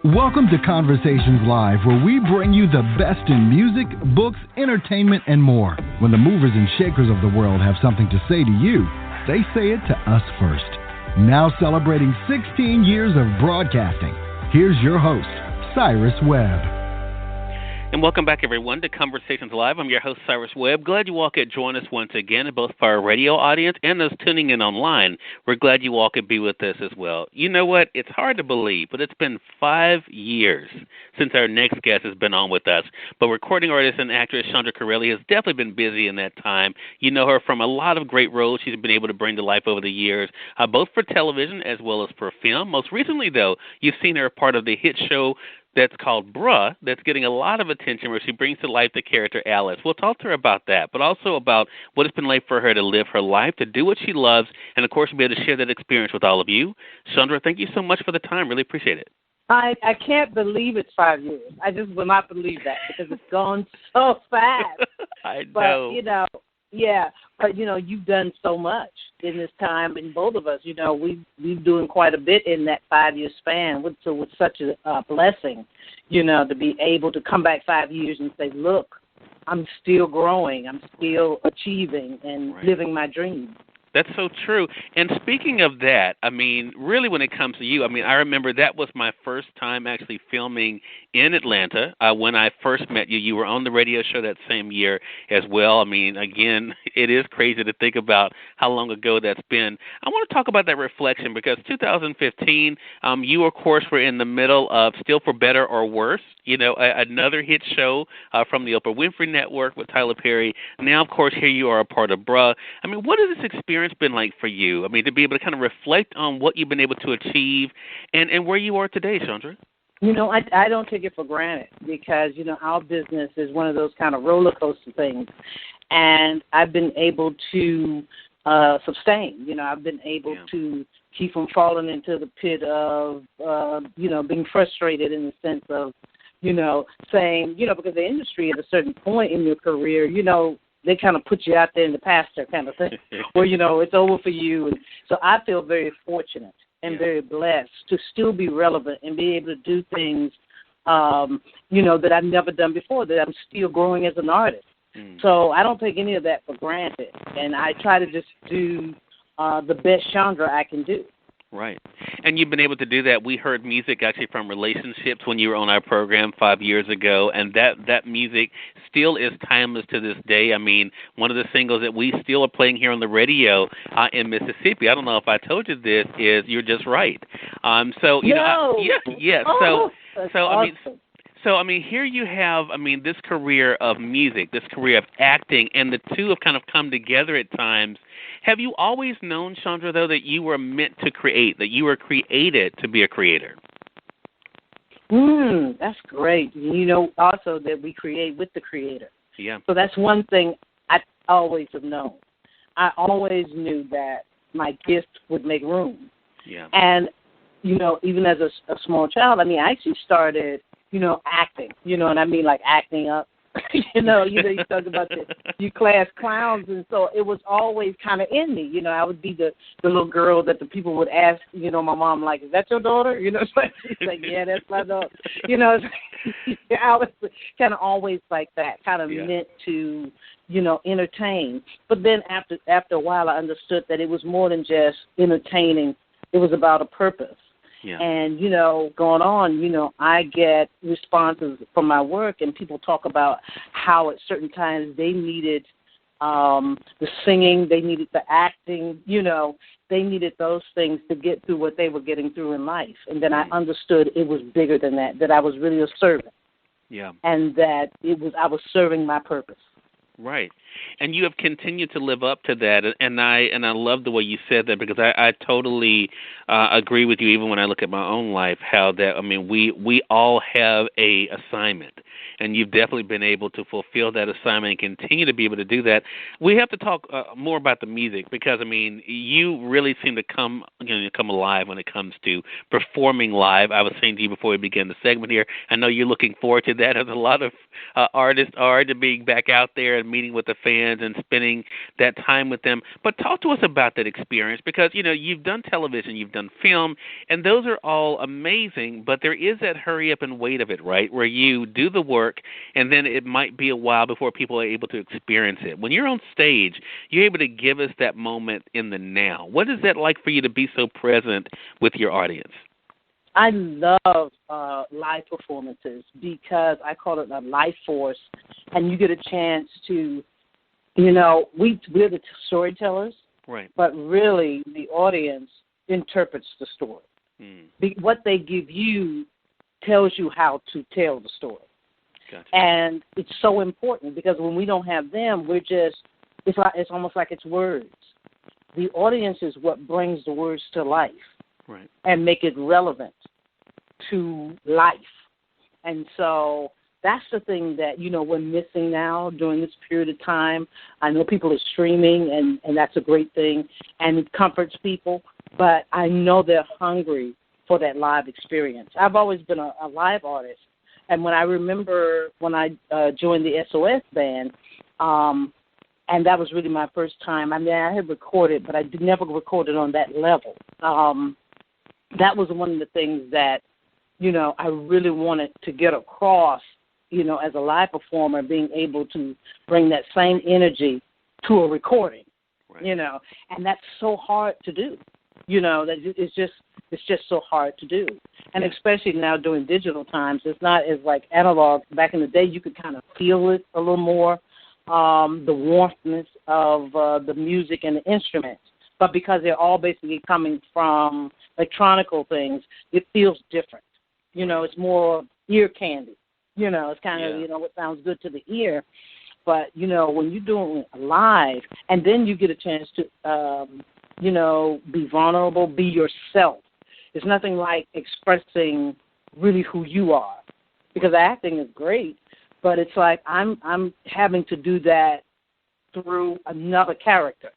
Welcome to Conversations Live, where we bring you the best in music, books, entertainment, and more. When the movers and shakers of the world have something to say to you, they say it to us first. Now celebrating 16 years of broadcasting, here's your host, Cyrus Webb. And welcome back, everyone, to Conversations Live. I'm your host, Cyrus Webb. Glad you all could join us once again, both for our radio audience and those tuning in online. We're glad you all could be with us as well. You know what? It's hard to believe, but it's been 5 years since our next guest has been on with us. But recording artist and actress Chandra Currelley has definitely been busy in that time. You know her from a lot of great roles she's been able to bring to life over the years, both for television as well as for film. Most recently, though, you've seen her part of the hit show that's called Bruh, that's getting a lot of attention, where she brings to life the character Alice. We'll talk to her about that, but also about what it's been like for her to live her life, to do what she loves, and, of course, be able to share that experience with all of you. Chandra, thank you so much for the time. Really appreciate it. I can't believe it's 5 years. I just will not believe that because it's gone so fast. I know. But, you've done so much in this time, and both of us, we've doing quite a bit in that 5 year span. So it's such a blessing, to be able to come back 5 years and say, look, I'm still growing, I'm still achieving and living my dream. That's so true. And speaking of that, really when it comes to you, I remember that was my first time actually filming in Atlanta. When I first met you, you were on the radio show that same year as well. Again, it is crazy to think about how long ago that's been. I want to talk about that reflection because 2015, you, of course, were in the middle of Still for Better or Worse, another hit show from the Oprah Winfrey Network with Tyler Perry. Now, of course, here you are a part of Bruh. What has this experience been like for you? To be able to kind of reflect on what you've been able to achieve and where you are today, Chandra. I don't take it for granted because, our business is one of those kind of roller coaster things. And I've been able to sustain. I've been able to keep from falling into the pit of, being frustrated in the sense of, saying, because the industry at a certain point in your career, they kind of put you out there in the pasture kind of thing where, it's over for you. And so I feel very fortunate and very blessed to still be relevant and be able to do things, that I've never done before, that I'm still growing as an artist. So I don't take any of that for granted. And I try to just do the best Chandra I can do. Right. And you've been able to do that. We heard music actually from Relationships when you were on our program 5 years ago, and that music still is timeless to this day. One of the singles that we still are playing here on the radio in Mississippi, I don't know if I told you this, is You're Just Right. Awesome. So, here you have, this career of music, this career of acting, and the two have kind of come together at times. Have you always known, Chandra, though, that you were meant to create, that you were created to be a creator? That's great. Also that we create with the Creator. Yeah. So that's one thing I always have known. I always knew that my gift would make room. Yeah. And, even as a small child, I actually started acting, like acting up. You talk about you class clowns, and so it was always kind of in me. I would be the little girl that the people would ask, my mom, like, is that your daughter? She's like, yeah, that's my daughter. I was kind of always like that, kind of meant to, entertain. But then after a while, I understood that it was more than just entertaining. It was about a purpose. Yeah. And, going on, I get responses from my work, and people talk about how at certain times they needed the singing, they needed the acting, they needed those things to get through what they were getting through in life. And then I understood it was bigger than that I was really a servant. Yeah. And that I was serving my purpose. Right. And you have continued to live up to that, and I love the way you said that, because I totally agree with you, even when I look at my own life, how that, we all have a assignment. and you've definitely been able to fulfill that assignment and continue to be able to do that. We have to talk more about the music because, I mean, you really seem to come alive when it comes to performing live. I was saying to you before we began the segment here, I know you're looking forward to that, as a lot of artists are, to being back out there and meeting with the fans and spending that time with them. But talk to us about that experience because, you've done television, you've done film, and those are all amazing, but there is that hurry up and wait of it, right, where you do the work and then it might be a while before people are able to experience it. When you're on stage, you're able to give us that moment in the now. What is that like for you to be so present with your audience? I love live performances because I call it a life force, and you get a chance to, we're the storytellers, right? But really the audience interprets the story. What they give you tells you how to tell the story. Gotcha. And it's so important because when we don't have them, it's almost like it's words. The audience is what brings the words to life, right, and make it relevant to life. And so that's the thing that, we're missing now during this period of time. I know people are streaming, and that's a great thing, and it comforts people, but I know they're hungry for that live experience. I've always been a live artist, and when I remember when I joined the SOS band, and that was really my first time. I mean, I had recorded, but I never recorded on that level. That was one of the things that, I really wanted to get across, as a live performer, being able to bring that same energy to a recording, right, and that's so hard to do. That it's just so hard to do. And especially now during digital times, it's not as like analog. Back in the day, you could kind of feel it a little more, the warmthness of the music and the instruments. But because they're all basically coming from electronical things, it feels different. It's more ear candy. It's kind of, what sounds good to the ear. But, when you're doing it live, and then you get a chance to, be vulnerable, be yourself. It's nothing like expressing really who you are, because acting is great, but it's like I'm having to do that through another character,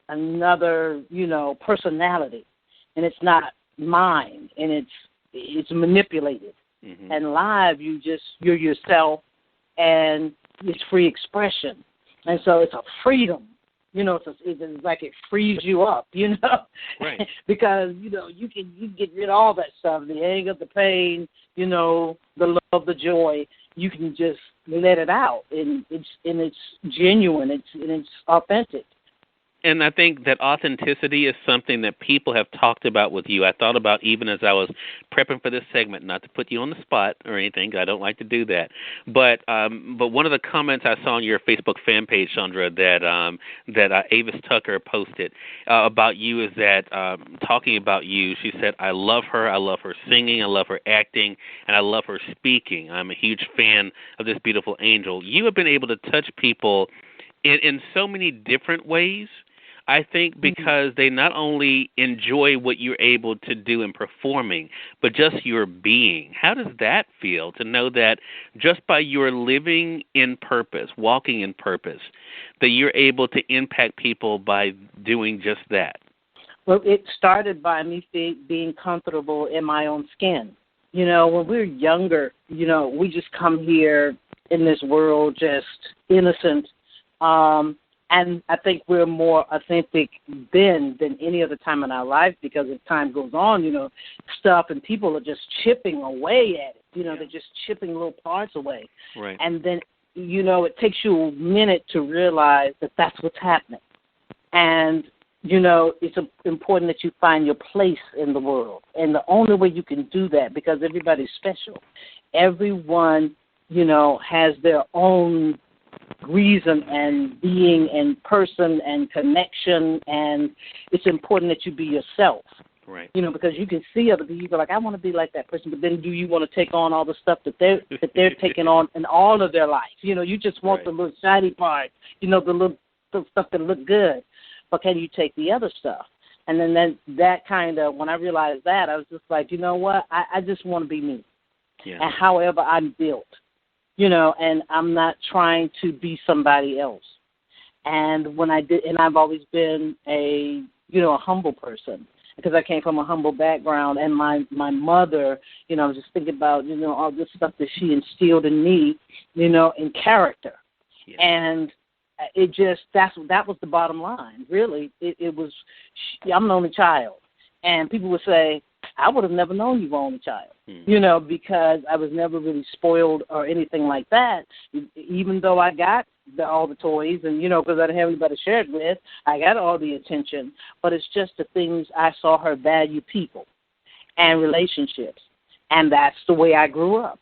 another, personality, and it's not mine, and it's manipulated. Mm-hmm. And live, you're yourself, and it's free expression, and so it's a freedom. It's like it frees you up, right? Because you can get rid of all that stuff, the anger, the pain, the love, the joy. You can just let it out, and it's genuine, it's authentic. And I think that authenticity is something that people have talked about with you. I thought about, even as I was prepping for this segment, not to put you on the spot or anything, I don't like to do that. But one of the comments I saw on your Facebook fan page, Chandra, that Avis Tucker posted about you is that, talking about you, she said, I love her singing, I love her acting, and I love her speaking. I'm a huge fan of this beautiful angel. You have been able to touch people in so many different ways, I think, because they not only enjoy what you're able to do in performing, but just your being. How does that feel to know that just by your living in purpose, walking in purpose, that you're able to impact people by doing just that? Well, it started by me being comfortable in my own skin. When we're younger, we just come here in this world just innocent. And I think we're more authentic then than any other time in our life, because as time goes on, stuff and people are just chipping away at it. They're just chipping little parts away. Right. And then, it takes you a minute to realize that that's what's happening. And, it's important that you find your place in the world. And the only way you can do that, because everybody's special, everyone, has their own reason and being and person and connection, and it's important that you be yourself. Right. Because you can see other people, you're like, I want to be like that person, but then do you want to take on all the stuff that they're taking on in all of their life? You just want the little shiny part, the stuff that look good, but can you take the other stuff? And then that kind of, when I realized that, I was just like, you know what? I just want to be me. Yeah. And however I'm built. and I'm not trying to be somebody else. And when I did, and I've always been a humble person because I came from a humble background, and my mother, I was just thinking about, all this stuff that she instilled in me, in character. Yeah. And it just, that was the bottom line, really. It was, I'm the only child. And people would say, I would have never known you were only child, because I was never really spoiled or anything like that. Even though I got all the toys and, because I didn't have anybody to share it with, I got all the attention. But it's just the things I saw her value people and relationships. And that's the way I grew up.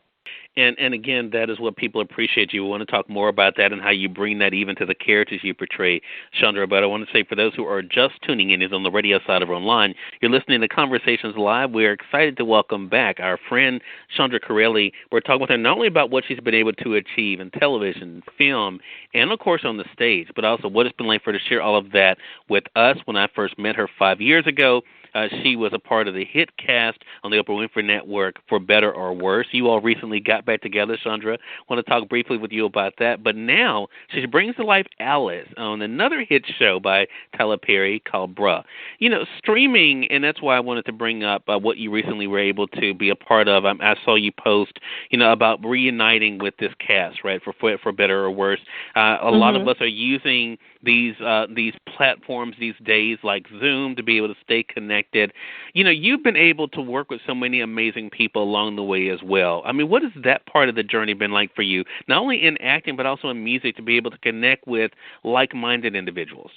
And again, that is what people appreciate you. We want to talk more about that and how you bring that even to the characters you portray, Chandra. But I want to say for those who are just tuning in, is on the radio side or online, you're listening to Conversations Live. We're excited to welcome back our friend Chandra Currelley. We're talking with her not only about what she's been able to achieve in television, film, and of course on the stage, but also what it's been like for her to share all of that with us. When I first met her 5 years ago, she was a part of the hit cast on the Oprah Winfrey Network, For Better or Worse. You all recently got back together, Chandra. I want to talk briefly with you about that. But now she brings to life Alice on another hit show by Tyler Perry called Bruh. Streaming, and that's why I wanted to bring up what you recently were able to be a part of. I saw you post, about reuniting with this cast, right, for Better or Worse. A lot of us are using these platforms these days like Zoom to be able to stay connected. You've been able to work with so many amazing people along the way as well. I mean, what has that part of the journey been like for you, not only in acting but also in music, to be able to connect with like-minded individuals?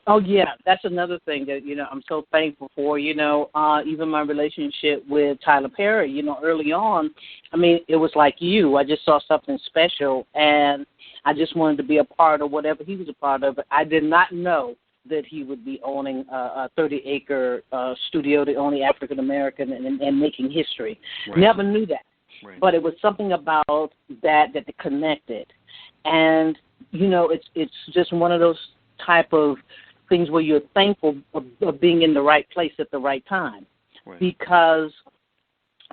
Oh, yeah, that's another thing that, I'm so thankful for, even my relationship with Tyler Perry, early on, I mean, it was like you. I just saw something special, and I just wanted to be a part of whatever he was a part of. I did not know that he would be owning a 30-acre studio, the only African-American, and making history. Right. Never knew that. Right. But it was something about that connected. And, it's just one of those type of things where you're thankful of being in the right place at the right time. Right. Because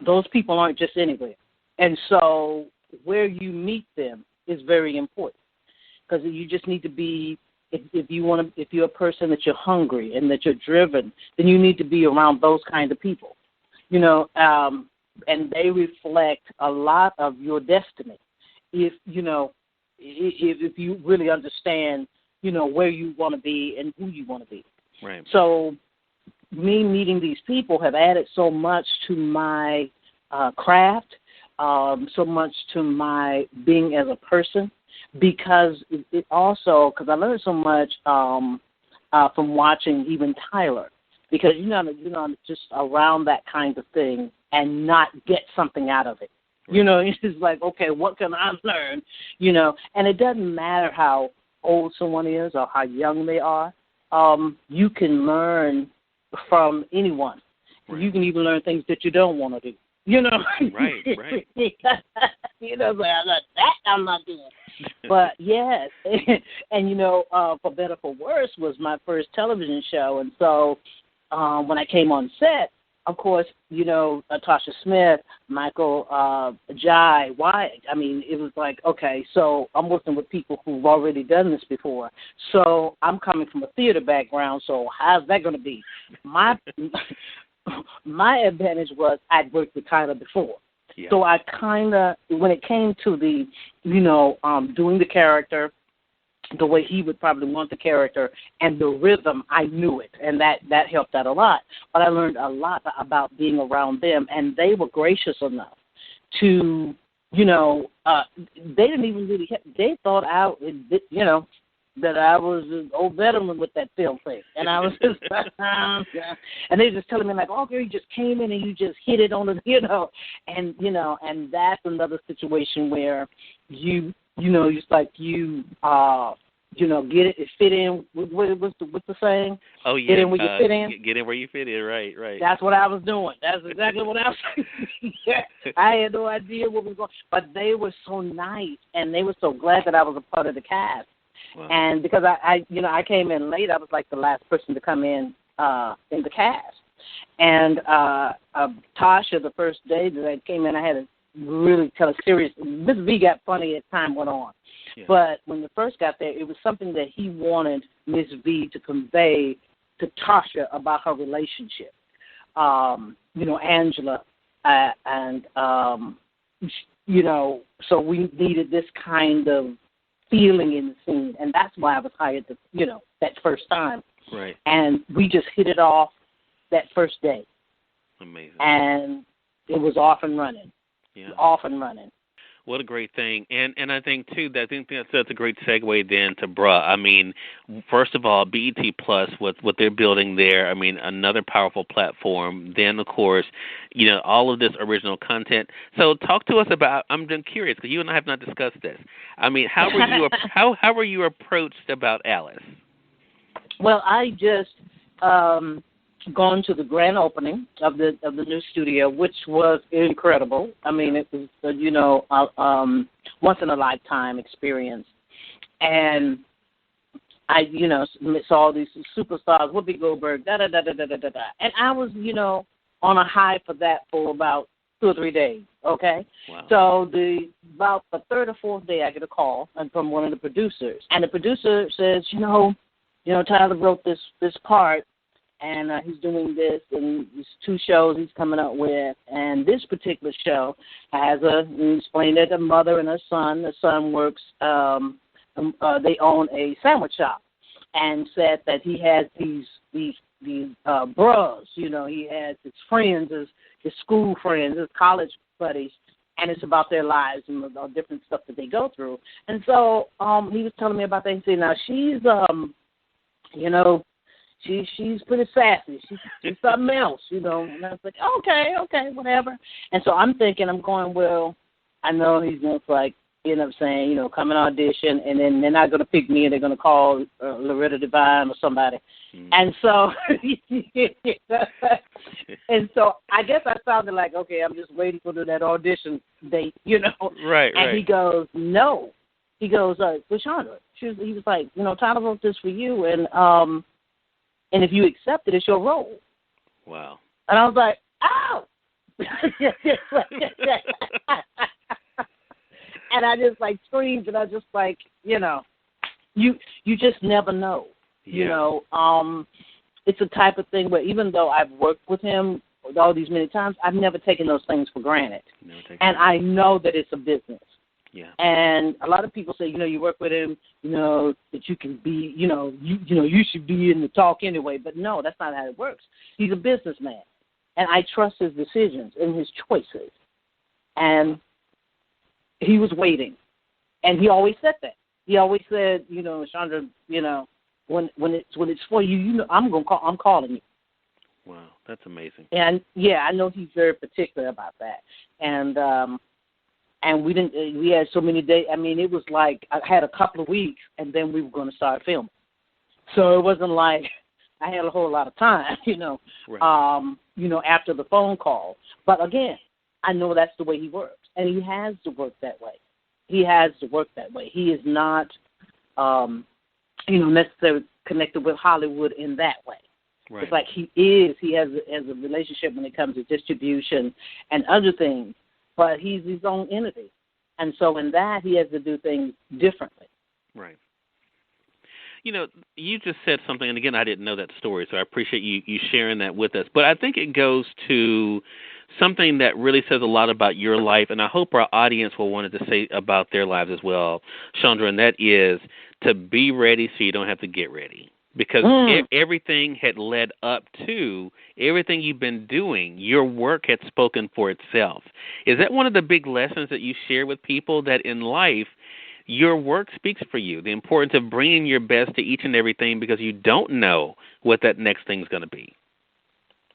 those people aren't just anywhere. And so where you meet them is very important, because you just need to be, if you're a person that you're hungry and that you're driven, then you need to be around those kind of people, and they reflect a lot of your destiny. If you really understand, where you want to be and who you want to be. Right. So me meeting these people have added so much to my craft, so much to my being as a person, because it also, because I learned so much from watching even Tyler, because just around that kind of thing and not get something out of it. Right. It's just like, okay, what can I learn? And it doesn't matter how old someone is or how young they are. You can learn from anyone. Right. You can even learn things that you don't want to do. Right. Like, that I'm not doing. But yes, and For Better for Worse was my first television show, and so when I came on set, of course, Tasha Smith, Michael Jai, Wyatt. I mean, it was like, okay, so I'm working with people who've already done this before. So I'm coming from a theater background, so how's that going to be? My advantage was I'd worked with Tyler before. Yeah. So I kind of, when it came to the, doing the character, the way he would probably want the character and the rhythm, I knew it, and that helped out a lot. But I learned a lot about being around them, and they were gracious enough to, they didn't even really, they thought out, that I was an old veteran with that film thing, and I was just, and they were just telling me like, oh, girl, you just came in and you just hit it on the, and that's another situation where it's like get it, fit in. What's the saying? Oh yeah, get in where you fit in. Get in where you fit in. Right. That's what I was doing. That's exactly what I was doing. I had no idea what was going, but they were so nice, and they were so glad that I was a part of the cast. Wow. And because I came in late, I was like the last person to come in the cast. And Tasha, the first day that I came in, I had a really kind of serious. Miss V got funny as time went on. Yeah. But when we first got there, it was something that he wanted Miss V to convey to Tasha about her relationship. Angela, and so we needed this kind of feeling in the scene, and that's why I was hired that first time. Right. And we just hit it off that first day. Amazing. And it was off and running. Yeah. Off and running. What a great thing. And I think, too, that's a great segue then to Bruh. I mean, first of all, BET Plus, what they're building there, I mean, another powerful platform. Then, of course, all of this original content. So talk to us about, I'm curious, because you and I have not discussed this. I mean, how were you approached about Alice? Well, I just gone to the grand opening of the new studio, which was incredible. I mean, it was once in a lifetime experience, and I saw these superstars, Whoopi Goldberg, da da da da da da da, and I was on a high for that for about 2 or 3 days. Okay, wow. So about the third or fourth day, I get a call from one of the producers, and the producer says, Tyler wrote this part. And he's doing this, and these 2 shows he's coming up with. And this particular show has he explained it, a mother and a son. The son works, they own a sandwich shop, and said that he has these bros. He has his friends, his school friends, his college buddies, and it's about their lives and the different stuff that they go through. And so he was telling me about that. He said, now she's, She's pretty sassy. She's something else, And I was like, okay, whatever. And so I'm going, well, I know he's going to saying, come and audition, and then they're not going to pick me, and they're going to call Loretta Devine or somebody. And so, I guess I sounded like, okay, I'm just waiting for that audition date, Right. And he goes, no. He goes, well, Chandra, he was like, Tyler wrote this for you, and if you accept it, it's your role. Wow. And I was like, oh! And I just screamed, and I just you just never know. Yeah. It's a type of thing where even though I've worked with him all these many times, I've never taken those things for granted. And I know that it's a business. Yeah. And a lot of people say, you work with him, that you can be, you should be in the talk anyway. But no, that's not how it works. He's a businessman, and I trust his decisions and his choices. And he was waiting, and he always said that. He always said, Chandra, when it's for you, I'm calling you. Wow, that's amazing. And yeah, I know he's very particular about that. And we had so many days. I mean, it was like I had a couple of weeks, and then we were going to start filming. So it wasn't like I had a whole lot of time, Right. After the phone call. But again, I know that's the way he works, and he has to work that way. He is not, necessarily connected with Hollywood in that way. Right. It's like he has a relationship when it comes to distribution and other things. But he's his own entity. And so in that, he has to do things differently. Right. You just said something, and again, I didn't know that story, so I appreciate you sharing that with us. But I think it goes to something that really says a lot about your life, and I hope our audience will want to say about their lives as well, Chandra, and that is to be ready so you don't have to get ready. Because everything had led up to everything you've been doing. Your work had spoken for itself. Is that one of the big lessons that you share with people, that in life, your work speaks for you, the importance of bringing your best to each and everything because you don't know what that next thing's going to be?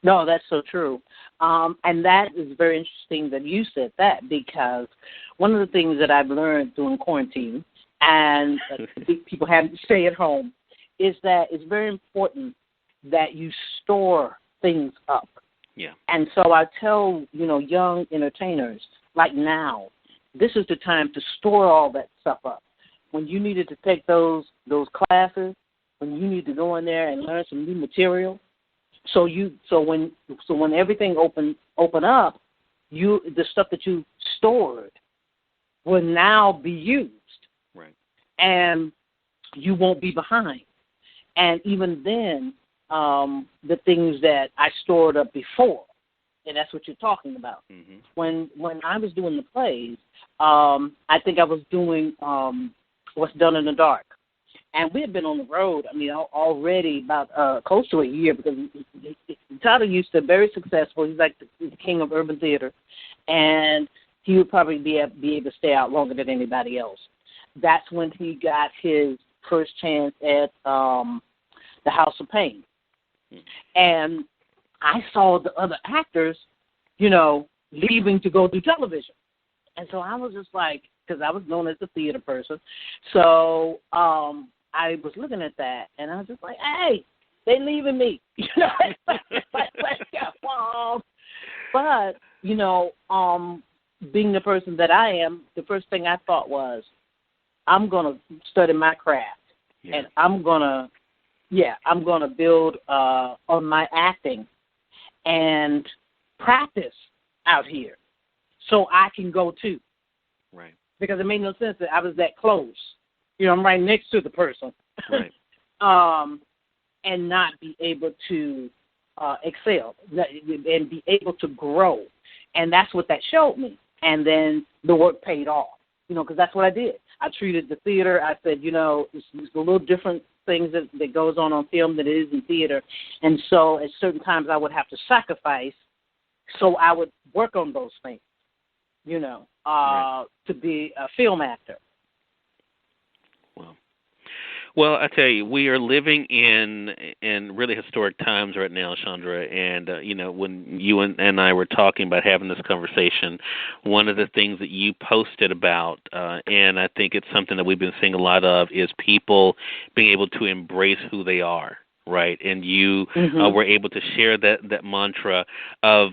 No, that's so true. And that is very interesting that you said that, because one of the things that I've learned during quarantine and people having to stay at home is that it's very important that you store things up. Yeah. And so I tell, young entertainers, like now, this is the time to store all that stuff up. When you needed to take those classes, when you need to go in there and learn some new material, so when everything open up, the stuff that you stored will now be used. Right. And you won't be behind. And even then, the things that I stored up before, and that's what you're talking about. Mm-hmm. When I was doing the plays, I think I was doing What's Done in the Dark. And we had been on the road, already about close to a year, because Tyler used to be very successful. He's like the king of urban theater, and he would probably be able to stay out longer than anybody else. That's when he got his first chance at the House of Pain. And I saw the other actors, leaving to go do television. And so I was just like, because I was known as the theater person. So I was looking at that, and I was just like, hey, they leaving me. But, being the person that I am, the first thing I thought was, I'm going to study my craft, and I'm going to build on my acting and practice out here so I can go too. Right. Because it made no sense that I was that close. I'm right next to the person. Right. And not be able to excel and be able to grow. And that's what that showed me. And then the work paid off, because that's what I did. I treated the theater, I said, it's a little different things that goes on film than it is in theater. And so at certain times I would have to sacrifice, so I would work on those things, right. to be a film actor. Well, I tell you, we are living in really historic times right now, Chandra. And when you and I were talking about having this conversation, one of the things that you posted about, and I think it's something that we've been seeing a lot of, is people being able to embrace who they are. Right, and you were able to share that mantra of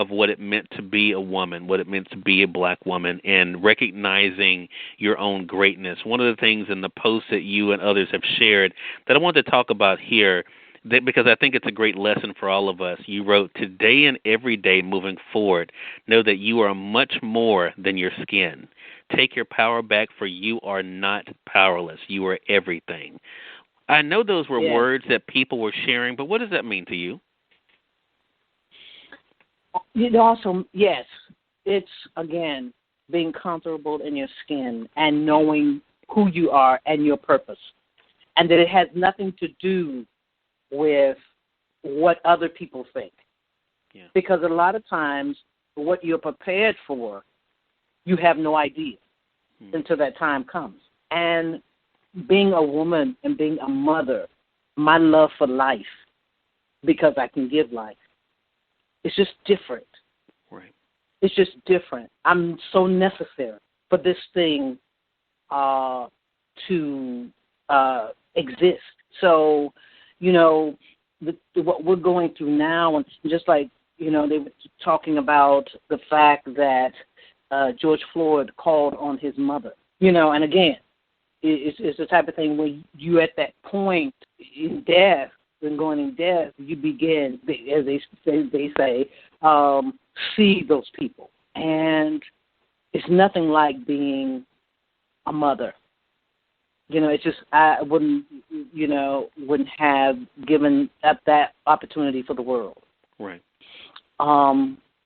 what it meant to be a woman, what it meant to be a black woman, and recognizing your own greatness. One of the things in the post that you and others have shared that I want to talk about here, because I think it's a great lesson for all of us. You wrote, "Today and every day moving forward, know that you are much more than your skin. Take your power back, for you are not powerless. You are everything." I know those were words that people were sharing, but what does that mean to you? Yes, it's, again, being comfortable in your skin and knowing who you are and your purpose, and that it has nothing to do with what other people think. Yeah. Because a lot of times what you're prepared for, you have no idea until that time comes. And being a woman and being a mother, my love for life, because I can give life, it's just different. Right. It's just different. I'm so necessary for this thing to exist. So, what we're going through now, and just like, they were talking about the fact that George Floyd called on his mother, and again, it's the type of thing where you at that point in death, when going in death, you begin, as they say, see those people. And it's nothing like being a mother. It's just, I wouldn't have given up that opportunity for the world. Right.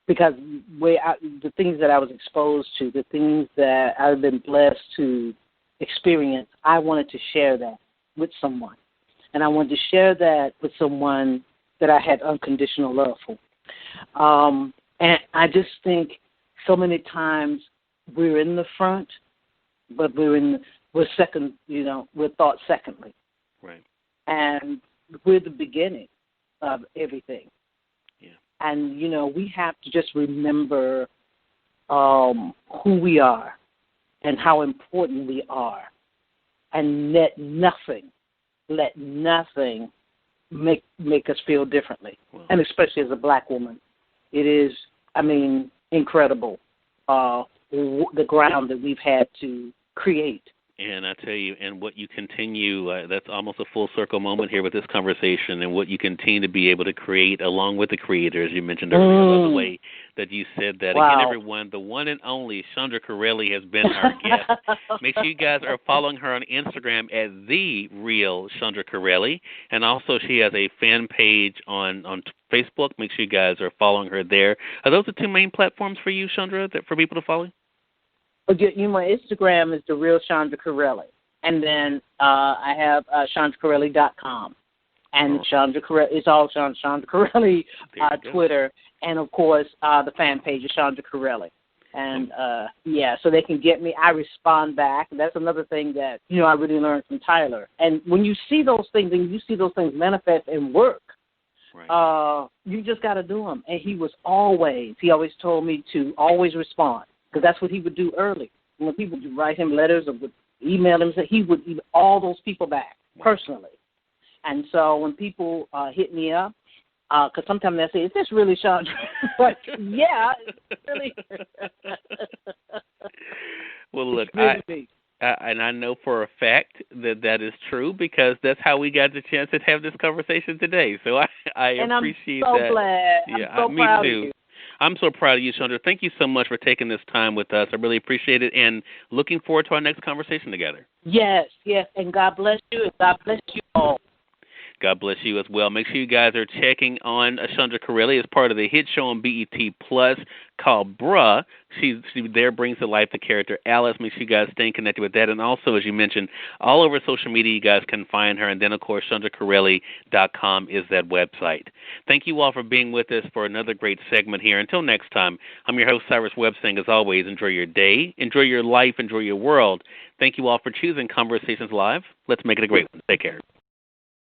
Because the things that I was exposed to, the things that I've been blessed to experience, I wanted to share that with someone. And I wanted to share that with someone that I had unconditional love for. And I just think so many times we're in the front, but we're second, we're thought secondly. Right. And we're the beginning of everything. Yeah. And, we have to just remember who we are and how important we are, and let nothing make us feel differently. Wow. And especially as a black woman, it is, incredible, the ground that we've had to create And I tell you, and what you continue, that's almost a full circle moment here with this conversation, and what you continue to be able to create along with the creator, as you mentioned earlier. I love the way that you said that. Wow. Again, everyone, the one and only Chandra Currelley has been our guest. Make sure you guys are following her on Instagram at The Real Chandra Currelley. And also she has a fan page on Facebook. Make sure you guys are following her there. Are those the two main platforms for you, Chandra, for people to follow? My Instagram is The Real Chandra Currelley. And then I have ChandraCurrelley.com. And Chandra Currelley, it's all Chandra Currelley, Twitter. And, of course, the fan page is Chandra Currelley. And, so they can get me. I respond back. That's another thing that, I really learned from Tyler. And when you see those things and you see those things manifest and work, you just got to do them. And he always told me to always respond, because that's what he would do early. When people would write him letters or would email him, he would email all those people back personally. And so when people hit me up, because sometimes they say, is this really Chandra? But, yeah, it's really. Well, look, really and I know for a fact that is true, because that's how we got the chance to have this conversation today. So I appreciate that. I'm so glad. Yeah, I'm so proud me too. of you. I'm so proud of you, Chandra. Thank you so much for taking this time with us. I really appreciate it, and looking forward to our next conversation together. Yes, and God bless you, and God bless you all. God bless you as well. Make sure you guys are checking on Chandra Currelley as part of the hit show on BET Plus called Bruh. She there brings to life the character Alice. Make sure you guys stay connected with that. And also, as you mentioned, all over social media you guys can find her. And then, of course, ChandraCurrelley.com is that website. Thank you all for being with us for another great segment here. Until next time, I'm your host, Cyrus Webb, saying, as always, enjoy your day, enjoy your life, enjoy your world. Thank you all for choosing Conversations Live. Let's make it a great one. Take care.